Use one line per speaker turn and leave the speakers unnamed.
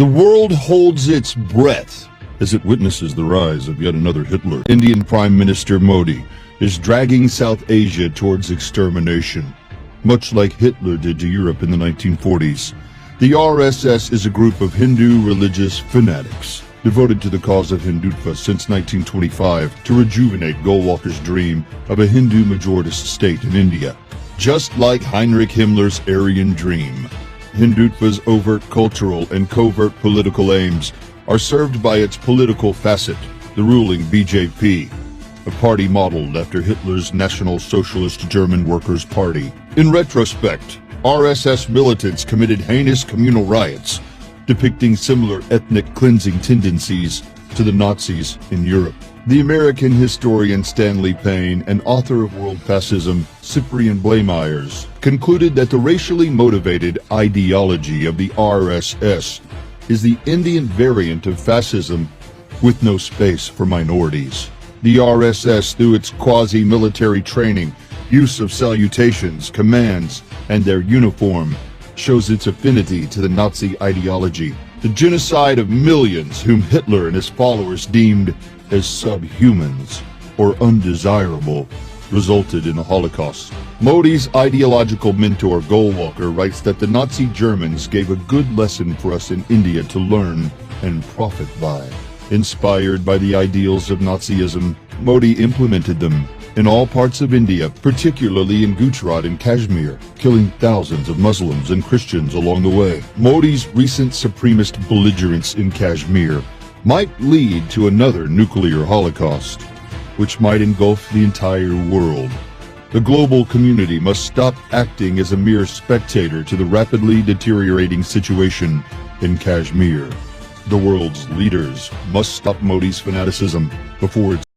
The world holds its breath as it witnesses the rise of yet another Hitler. Indian Prime Minister Modi is dragging South Asia towards extermination, much like Hitler did to Europe in the 1940s. The RSS is a group of Hindu religious fanatics devoted to the cause of Hindutva since 1925 to rejuvenate Golwalker's dream of a Hindu majoritist state in India. Just like Heinrich Himmler's Aryan dream, Hindutva's overt cultural and covert political aims are served by its political facet, the ruling BJP, a party modeled after Hitler's National Socialist German Workers' Party. In retrospect, RSS militants committed heinous communal riots, depicting similar ethnic cleansing tendencies to the Nazis in Europe. The American historian Stanley Payne and author of World Fascism, Cyprian Blamires, concluded that the racially motivated ideology of the RSS is the Indian variant of fascism with no space for minorities. The RSS, through its quasi-military training, use of salutations, commands, and their uniform, shows its affinity to the Nazi ideology. The genocide of millions whom Hitler and his followers deemed as subhumans or undesirable resulted in a Holocaust. Modi's ideological mentor Golwalker writes that the Nazi Germans gave a good lesson for us in India to learn and profit by. Inspired by the ideals of Nazism, Modi implemented them in all parts of India, particularly in Gujarat and Kashmir, killing thousands of Muslims and Christians along the way. Modi's recent supremacist belligerence in Kashmir might lead to another nuclear holocaust, which might engulf the entire world. The global community must stop acting as a mere spectator to the rapidly deteriorating situation in Kashmir. The world's leaders must stop Modi's fanaticism before it's